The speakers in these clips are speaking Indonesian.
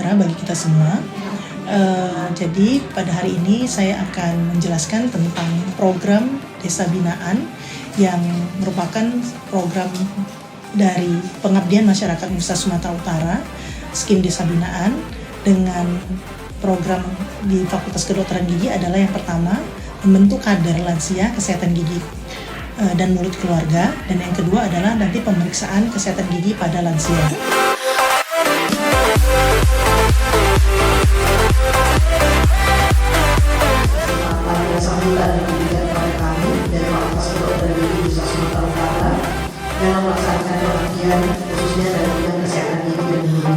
sejahtera bagi kita semua. Jadi pada hari ini saya akan menjelaskan tentang program Desa Binaan yang merupakan program dari Pengabdian Masyarakat Universitas Sumatera Utara, Skim Desa Binaan, dengan program di Fakultas Kedokteran Gigi adalah yang pertama, membentuk kader lansia kesehatan gigi dan mulut keluarga, dan yang kedua adalah nanti pemeriksaan kesehatan gigi pada lansia. Sambutan diberikan kepada kami dari Fakultas Kedokteran Gigi Universitas Sumatera Utara dalam melaksanakan pengabdian khususnya dalam bidang kesehatan gigi dan mulut.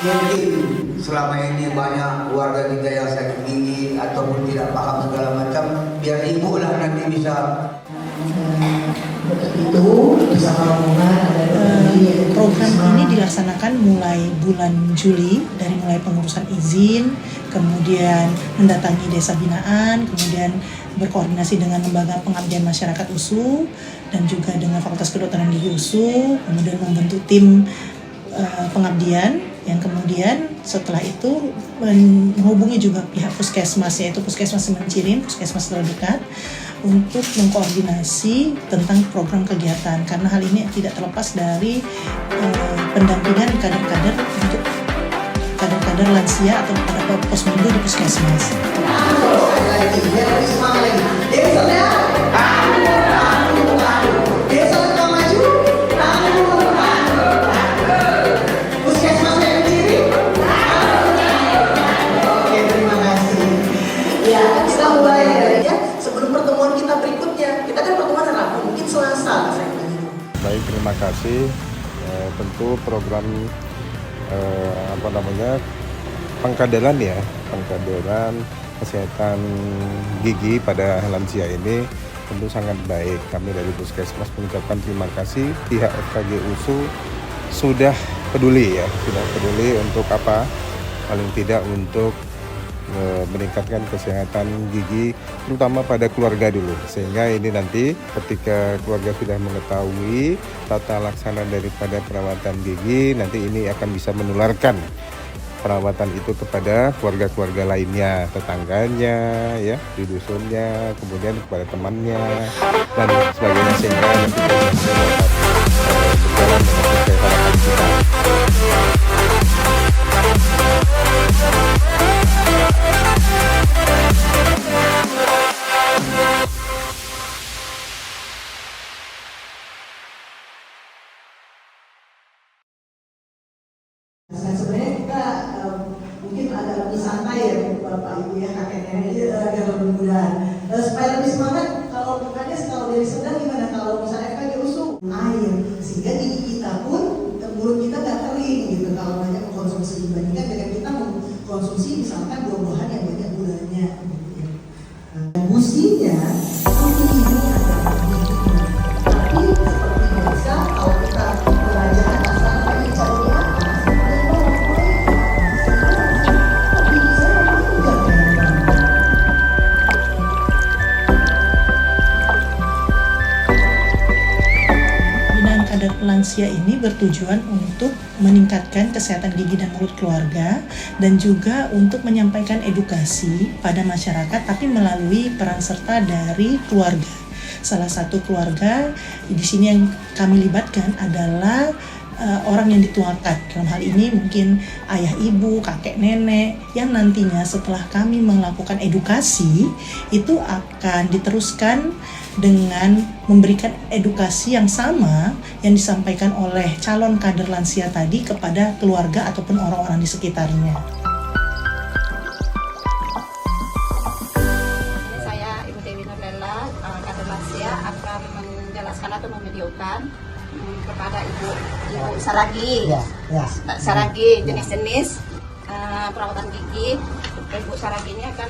Mungkin selama ini banyak warga kita yang sakit gigi ataupun tidak paham segala macam, biar ibu lah nanti bisa itu bersama rombongan program ini dilaksanakan mulai bulan Juli, dari mulai pengurusan izin, kemudian mendatangi desa binaan, kemudian berkoordinasi dengan lembaga pengabdian masyarakat USU dan juga dengan Fakultas Kedokteran Gigi USU, kemudian membentuk tim pengabdian yang kemudian setelah itu menghubungi juga pihak puskesmas, yaitu puskesmas Semencirin, puskesmas terdekat, untuk mengkoordinasi tentang program kegiatan, karena hal ini tidak terlepas dari pendampingan kader-kader untuk kader-kader lansia atau pada posmindu di puskesmas. Baik, terima kasih. Tentu program pengkaderan kesehatan gigi pada lansia ini tentu sangat baik. Kami dari Puskesmas mengucapkan terima kasih. Pihak FKG USU sudah peduli untuk apa? Paling tidak untuk meningkatkan kesehatan gigi terutama pada keluarga dulu, sehingga ini nanti ketika keluarga sudah mengetahui tata laksana daripada perawatan gigi, nanti ini akan bisa menularkan perawatan itu kepada keluarga-keluarga lainnya, tetangganya, ya, di dusunnya, kemudian kepada temannya dan sebagainya, sehingga nanti berjalan dengan sesuai harapan kita. Sebenarnya kita mungkin agak lebih santai ya Bapak Ibu ya, kakek nenek agak mudah-mudahan supaya lebih semangat. Kalau bukannya kalau dari sedang gimana kalau misalnya KG USU air, sehingga gigi kita pun mulut kita nggak kering gitu kalau banyak mengkonsumsi, dibandingkan dengan kita mengkonsumsi misalkan buah-buahan yang banyak gulanya. Businya mungkin ini adalah gigi, tapi seperti biasa kalau kita belajar asal ini caranya lansia ini bertujuan untuk meningkatkan kesehatan gigi dan mulut keluarga, dan juga untuk menyampaikan edukasi pada masyarakat, tapi melalui peran serta dari keluarga. Salah satu keluarga di sini yang kami libatkan adalah orang yang dituakan. Dalam hal ini mungkin ayah ibu, kakek nenek, yang nantinya setelah kami melakukan edukasi itu akan diteruskan dengan memberikan edukasi yang sama yang disampaikan oleh calon kader lansia tadi kepada keluarga ataupun orang-orang di sekitarnya. Saya Ibu Dewi Nurlela, kader lansia, akan menjelaskan atau memvideokan kepada Ibu Saragi, Saragi jenis-jenis perawatan gigi. Ibu Saragi ini akan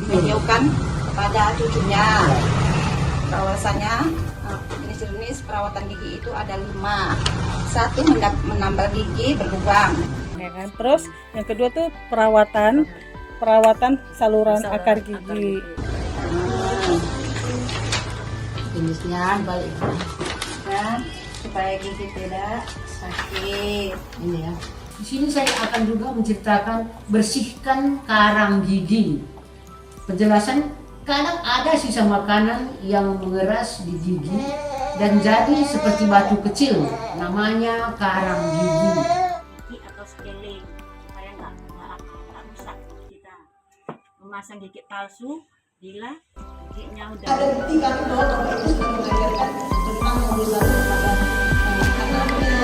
memvideokan kepada cucunya bahwasanya jenis-jenis perawatan gigi itu ada 5. 1, menambal gigi berlubang. Ya kan? Terus yang kedua tuh perawatan perawatan saluran akar gigi. Jenisnya balik kan supaya gigi tidak sakit ini ya. Di sini saya akan juga menceritakan bersihkan karang gigi. Penjelasan, kadang ada sisa makanan yang mengeras di gigi dan jadi seperti batu kecil, namanya karang gigi. Atau scaling supaya nggak rusak kita. Memasang gigi palsu bila giginya udah Ada bukti kami bahwa Bapak itu sudah mengajarkan tentang modul 1 kepada anak-anaknya.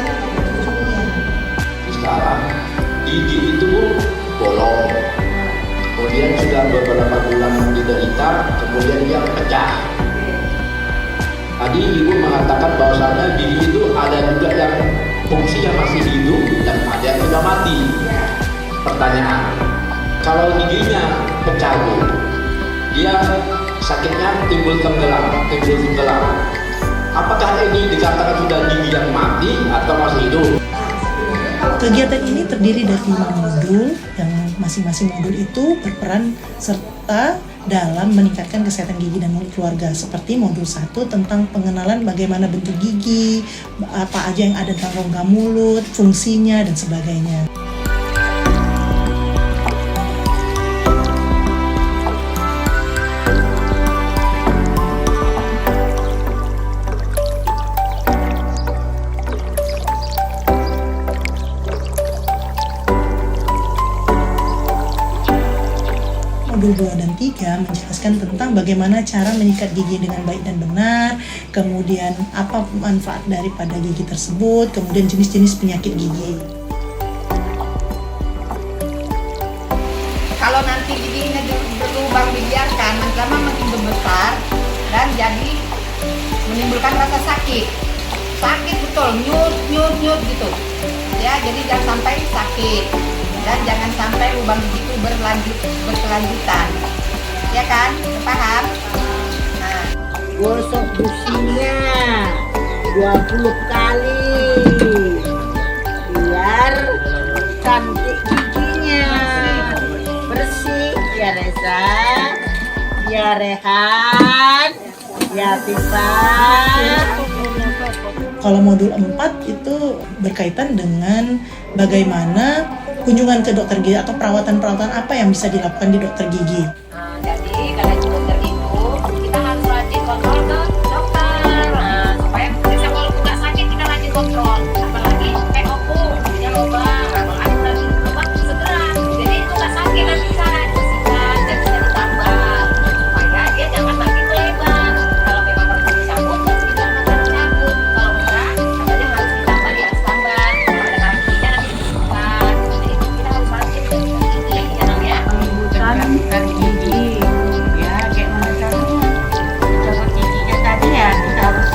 Sekarang gigi itu bolong, kemudian sudah beberapa bulan diderita, kemudian dia pecah. Tadi ibu mengatakan bahwasannya gigi itu ada juga yang fungsinya masih hidup dan ada yang sudah mati. Pertanyaan, kalau giginya pecah bu, dia sakitnya timbul tenggelam. Apakah ini dikatakan sudah gigi yang mati atau masih hidup? Kegiatan ini terdiri dari 5 modul yang masing-masing modul itu berperan serta dalam meningkatkan kesehatan gigi dan mulut keluarga. Seperti modul 1 tentang pengenalan bagaimana bentuk gigi, apa aja yang ada dalam rongga mulut, fungsinya dan sebagainya. Modul 2 dan 3 menjelaskan tentang bagaimana cara menyikat gigi dengan baik dan benar, kemudian apa manfaat daripada gigi tersebut, kemudian jenis-jenis penyakit gigi. Kalau nanti giginya berlubang dibiarkan, lama makin membesar dan jadi menimbulkan rasa sakit betul, nyut gitu ya. Jadi jangan sampai sakit dan jangan sampai lubang gigi itu berkelanjutan, ya kan? Paham? Nah, gosok businya 20 kali biar cantik giginya, bersih ya Reza, ya Rehan, ya Tifa. Kalau modul 4 itu berkaitan dengan bagaimana kunjungan ke dokter gigi atau perawatan-perawatan apa yang bisa dilakukan di dokter gigi. Jadi kalau di dokter itu kita harus rajin kontrol ke dokter, supaya bisa kalau nggak sakit kita rajin kontrol. Apalagi kayak opung, dia lubang, kalau ada lubang segera. Jadi itu nggak sakit nanti cara dibersihkan dan bisa ditambah supaya dia jangan makin lebar. Kalau memang harus dicabut, harus dicabut. Kalau enggak, katanya harus ditambah, dia harus tambah. Kalau ada karang giginya nanti dibersihkan. Jadi kita harus rajin ke gigi ya namanya. Bukan gigi ya, kayak mana caranya dicabut giginya tadi ya, kita harus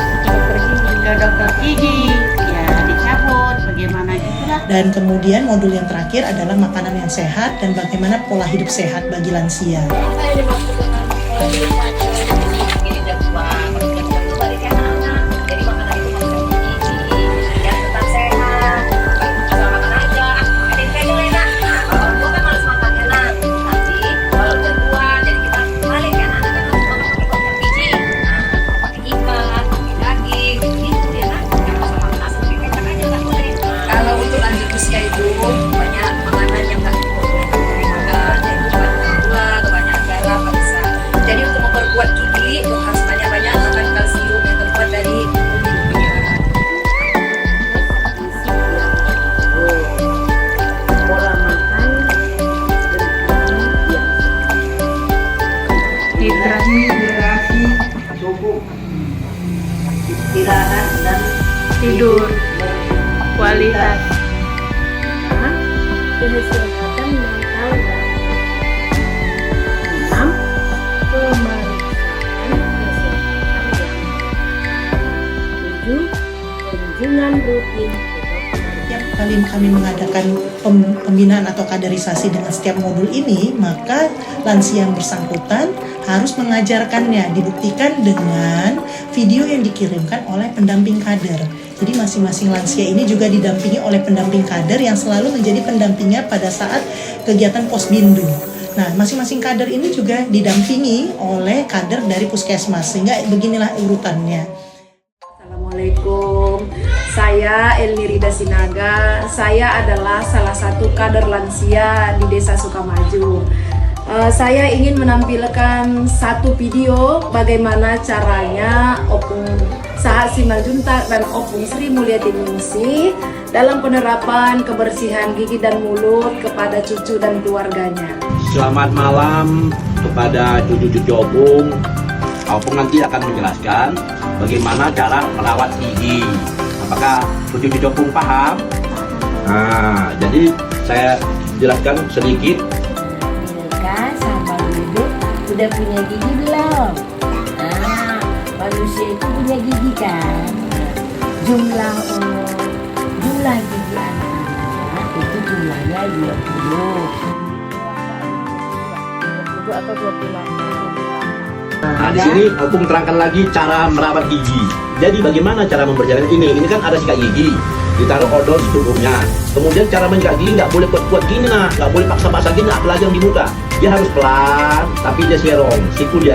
ke dokter gigi ya, dicabut bagaimana gitulah. Dan kemudian modul yang terakhir adalah makanan yang sehat dan bagaimana pola hidup sehat bagi lansia. Apa yang dimaksud dengan pola hidup sehat? Ini udah tua, maksudnya itu balik ke anak-anak. Jadi makanan itu harus gizi, yang tetap sehat. Asal makan aja, ada yang kayak enak. Kalau tua kan malas makan enak. Tapi kalau udah tua, jadi kita balik ke anak-anak kan harus makan gizi. Pakai ikan, pakai daging, gitu ya kan. Jangan asal makan asal pakai kacang aja nggak boleh. Kalau untuk lanjut usia itu banyak makanan yang nggak boleh makan, yaitu gula, kebanyakan garam, nggak bisa. Jadi untuk memperkuat gigi itu harus banyak-banyak makan kalsium yang terbuat dari bumi-bumian. Pola makan hidrasi tubuh, istirahat dan Tidur kualitas. kesehatan mental dan 6. Pemeriksaan kesehatan yang 7. Kunjungan rutin ke dokter. Setiap kali kami mengadakan pembinaan atau kaderisasi dengan setiap modul ini, maka lansia yang bersangkutan harus mengajarkannya, dibuktikan dengan video yang dikirimkan oleh pendamping kader. Jadi masing-masing lansia ini juga didampingi oleh pendamping kader yang selalu menjadi pendampingnya pada saat kegiatan posbindu. Nah, masing-masing kader ini juga didampingi oleh kader dari puskesmas, sehingga beginilah urutannya. Assalamualaikum, saya Elnirida Sinaga. Saya adalah salah satu kader lansia di Desa Sukamaju. Saya ingin menampilkan satu video bagaimana caranya Opung Sahat Simanjuntak dan Opung Sri Mulyati Ningsih dalam penerapan kebersihan gigi dan mulut kepada cucu dan keluarganya. Selamat malam kepada cucu-cucu Opung. Opung nanti akan menjelaskan bagaimana cara merawat gigi. Apakah cucu-cucu Opung paham? Nah, jadi saya jelaskan sedikit. Sama hidup udah punya gigi belum? Nah, manusia itu punya gigi kan? Jumlah gigi anak itu jumlahnya 20 atau 26. Nah, di sini Opung terangkan lagi cara merawat gigi. Jadi bagaimana cara memperjalanan ini? Ini kan ada sikat gigi, ditaruh odol di tubuhnya. Kemudian cara menyikat gigi nggak boleh kuat-kuat gini, nah, nggak boleh paksa-paksa gini, apalagi yang di muka. Dia harus pelan, tapi dia serong, siku gini.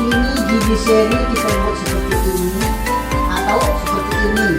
Ini gigi seri kita buat seperti ini atau seperti ini.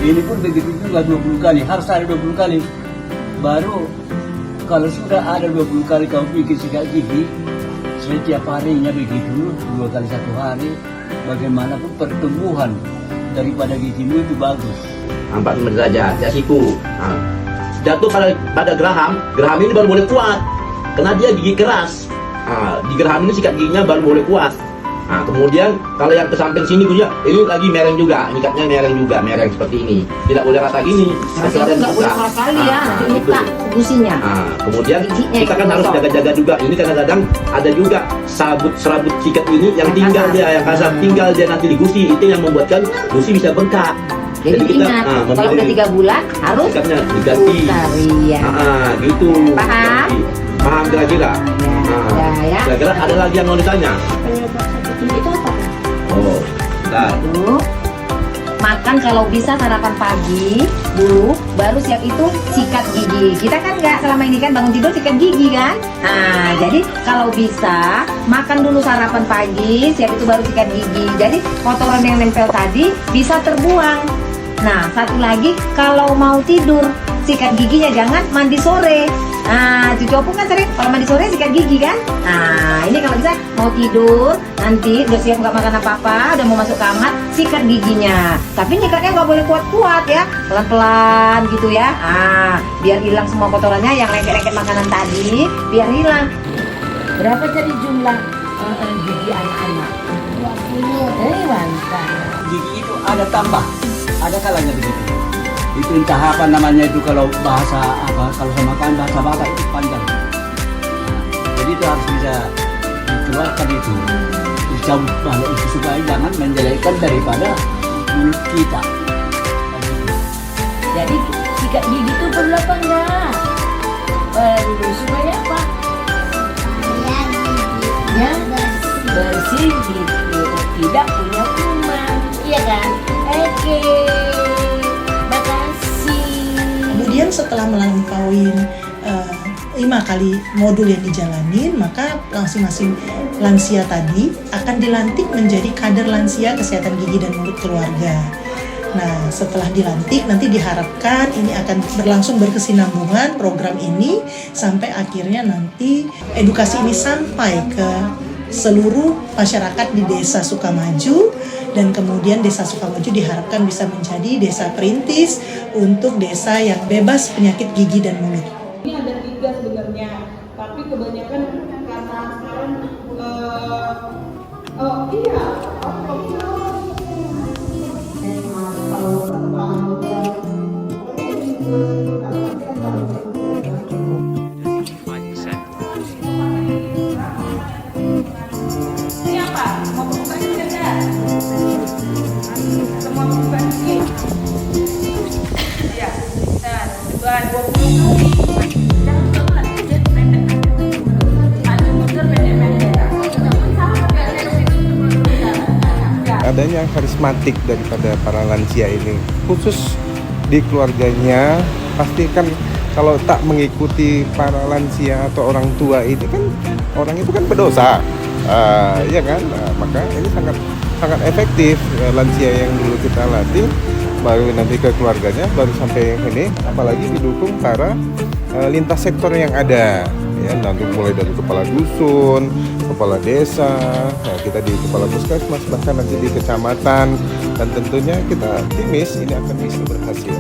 Ini pun begitu juga 20 kali, harus ada 20 kali. Baru kalau sudah ada 20 kali kau bikin sikat gigi, setiap harinya begitu, 2 kali 1 hari, bagaimanapun pertumbuhan daripada gigimu itu bagus. 45 derajat, ya siku. Nah, jatuh pada geraham ini baru boleh kuat, karena dia gigi keras. Nah, di geraham ini sikat giginya baru boleh kuat. Nah, kemudian kalau yang ke samping sini ini lagi mereng juga, nyikatnya mereng seperti ini. Tidak boleh rata gini. Nggak boleh salah kali ya, nanti luka gusinya. Nah, kemudian kita kan harus jaga-jaga juga. Ini kadang-kadang ada juga serabut sikat ini yang tinggal dia, yang kasar tinggal dia nanti di gusi. Itu yang membuatkan gusi bisa bengkak. Jadi kita ingat, kalau udah 3 bulan harus sikatnya diganti. Gitu. Paham? Paham kira-kira. Ya. Kira-kira ada lagi yang mau ditanya? Itu apa? Oh, bentar. Makan kalau bisa sarapan pagi dulu, baru siap itu sikat gigi. Kita kan nggak selama ini kan bangun tidur sikat gigi kan. Nah, jadi kalau bisa makan dulu sarapan pagi, siap itu baru sikat gigi. Jadi kotoran yang nempel tadi bisa terbuang. Nah, satu lagi kalau mau tidur sikat giginya jangan mandi sore. Nah, cucu Opung kan sering kalau mandi sore sikat gigi kan. Nah, ini kalau bisa mau tidur nanti udah siap nggak makan apa-apa, udah mau masuk kamar, sikat giginya. Tapi nyikatnya nggak boleh kuat-kuat ya, pelan-pelan gitu ya. Ah, biar hilang semua kotorannya yang lengket-lengket makanan tadi, biar hilang. Berapa jadi jumlah gigi anak-anak? 20. Mantap. Gigi itu ada tambah, ada kalanya begitu. Itu entah apa namanya itu kalau bahasa apa, kalau sama kan bahasa Batak itu panjang. Jadi itu harus bisa dikeluarkan itu, dicabut balik itu supaya jangan menjelekkan daripada mulut kita. Jadi sikat gigi itu perlu apa enggak? Perlu supaya apa? Ya, bersih gitu, tidak punya kuman, iya kan? Oke. Kemudian setelah melampaui 5 kali modul yang dijalanin, maka masing-masing lansia tadi akan dilantik menjadi kader lansia kesehatan gigi dan mulut keluarga. Nah, setelah dilantik nanti diharapkan ini akan berlangsung berkesinambungan program ini sampai akhirnya nanti edukasi ini sampai ke seluruh masyarakat di Desa Sukamaju, dan kemudian Desa Sukamaju diharapkan bisa menjadi desa perintis untuk desa yang bebas penyakit gigi dan mulut. Ini ada 3 sebenarnya, tapi kebanyakan karena sekarang karismatik daripada para lansia ini, khusus di keluarganya. Pastikan kalau tak mengikuti para lansia atau orang tua ini kan, orang itu kan berdosa, ya kan. Maka ini sangat efektif. Lansia yang dulu kita latih, baru nanti ke keluarganya, baru sampai yang ini. Apalagi didukung para lintas sektor yang ada, ya, nanti mulai dari kepala dusun, kepala desa, ya, kita di kepala puskesmas, bahkan nanti di kecamatan, dan tentunya kita optimis ini akan bisa berhasil.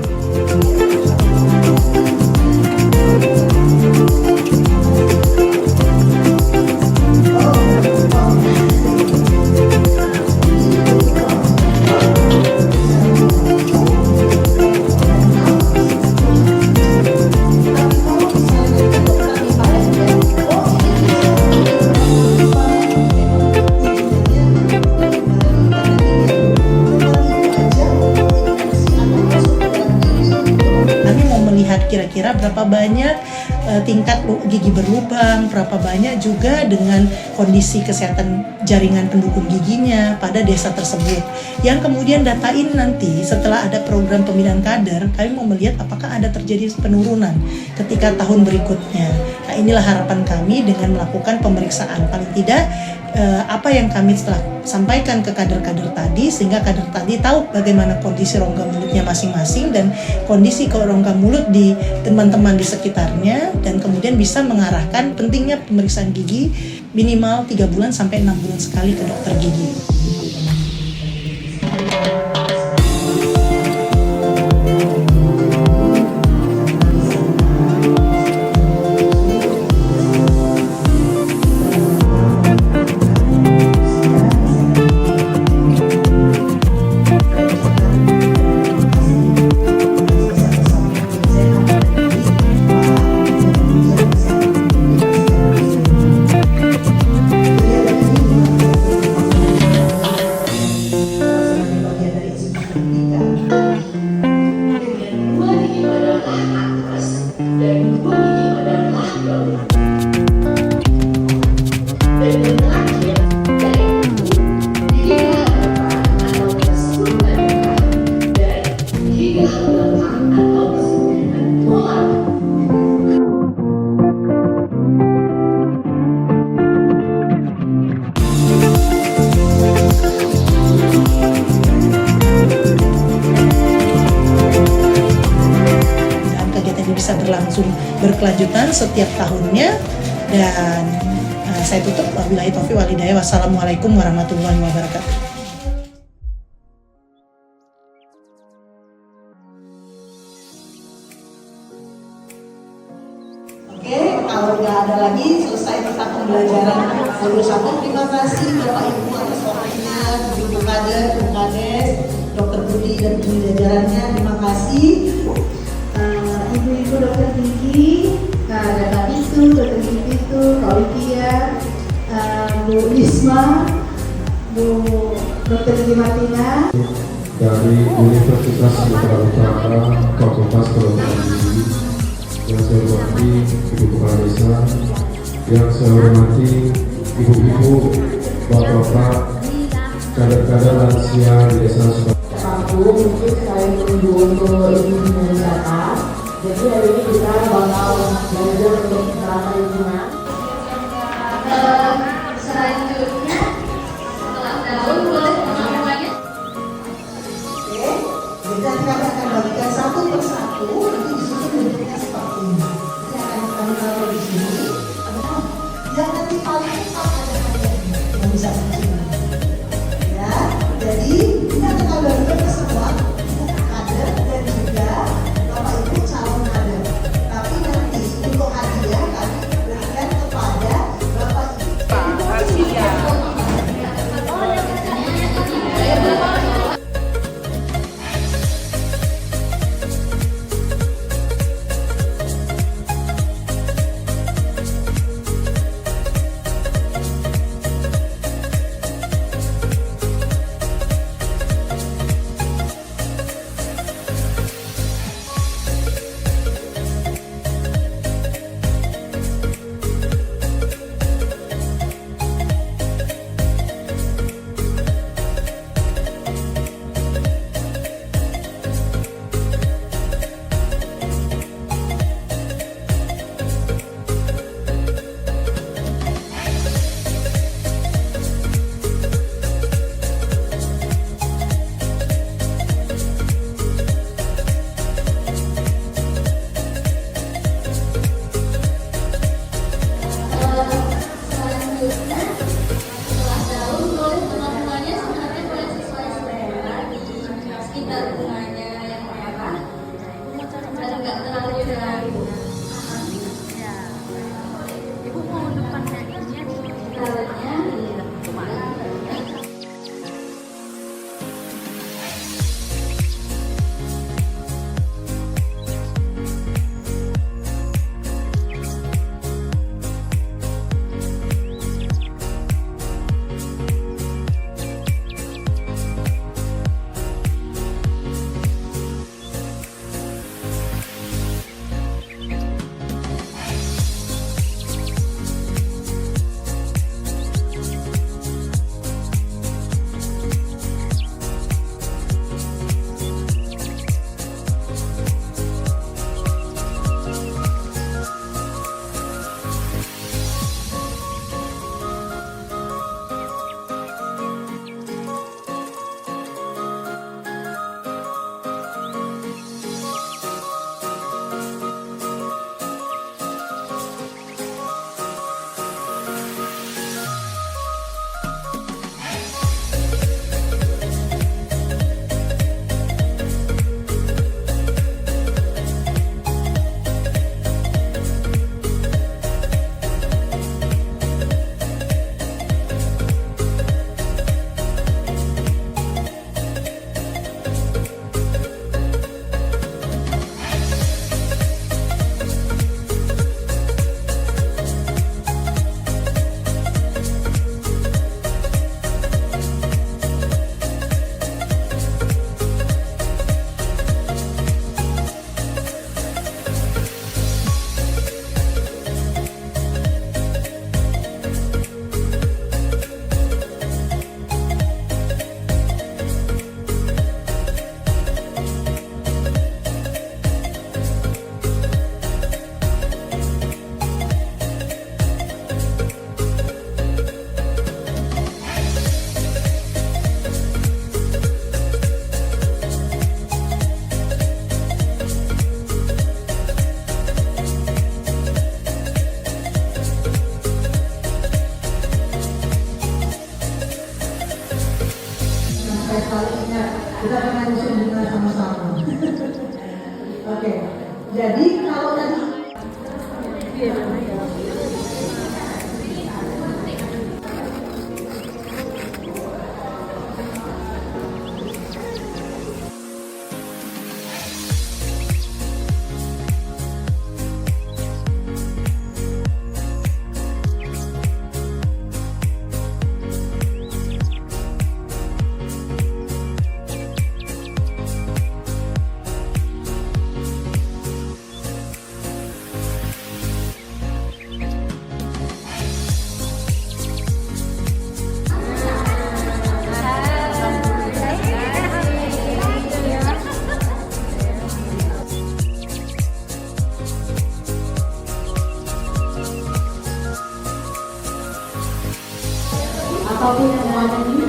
Kira-kira berapa banyak tingkat gigi berlubang, berapa banyak juga dengan kondisi kesehatan jaringan pendukung giginya pada desa tersebut. Yang kemudian datain nanti setelah ada program pembinaan kader, kami mau melihat apakah ada terjadi penurunan ketika tahun berikutnya. Nah, inilah harapan kami dengan melakukan pemeriksaan. Paling tidak apa yang kami setelah sampaikan ke kader-kader tadi, sehingga kader tadi tahu bagaimana kondisi rongga mulutnya masing-masing dan kondisi rongga mulut di teman-teman di sekitarnya, dan kemudian bisa mengarahkan pentingnya pemeriksaan gigi minimal 3 bulan sampai 6 bulan sekali ke dokter gigi. Bisa berlangsung berkelanjutan setiap tahunnya, dan saya tutup wabillahi taufiq wal hidayah. Wassalamualaikum warahmatullahi wabarakatuh. Oke, kalau nggak ada lagi, selesai kita pembelajaran modul 1. Terima kasih Bapak Ibu atas waktunya, Ibu Kader, Bu Kades, Dr. Budi dan jajarannya. Terima kasih. Ibu-ibu dokter gigi, ada Kak Isu, dokter gigi itu, Kak Olivia, Bu Isma, Bu Dokter Gigi Martina. Dari Universitas Sumatera Utara, Fakultas Kedokteran Gigi, yang saya hormati Ibu Kepala Desa, yang saya hormati Ibu-ibu, Bapak-bapak, kader-kader lansia di Desa Sumatera. Mungkin saya menunggu untuk ibu wisata. Jadi hari ini kita bakal belajar untuk merawat lingkungan. Selanjutnya setelah tahun boleh semuanya. Oke, jadi kami akan bagikan satu persatu, nanti disusun bentuknya seperti ini. Nanti akan kami taruh di sini. Yang nanti paling cepat ada yang bisa seperti ini. Ya, jadi ini akan kami bagikan ke semua kader dan juga Bapak Ibu calon kader. Tapi nanti untuk hadiah kami berikan kepada Bapak Ibu. Oke. Jadi kalau tadi apapun yang ada ini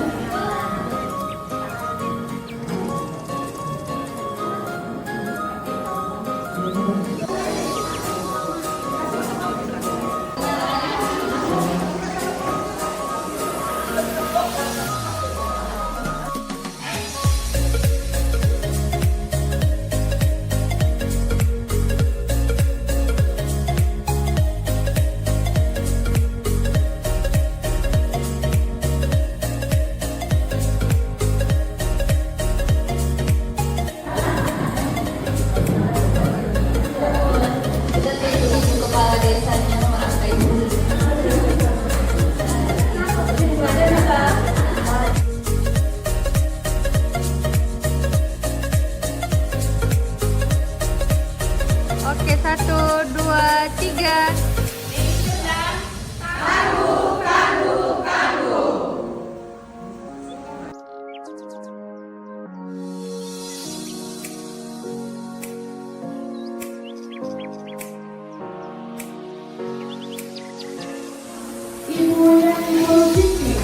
kepala desanya merangkai dulu. Oke, 1, 2, 3. Ibu yang positif.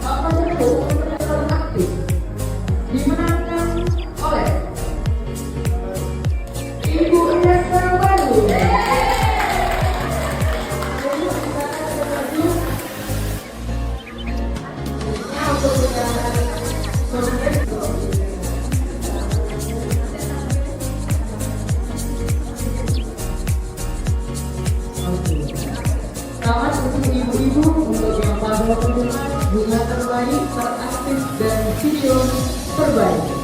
Apa itu penonton aktif dimenangkan oleh Ibu Nesa Baru. Selamat untuk ibu-ibu untuk yang pada bunga terbaik, teraktif dan video terbaik.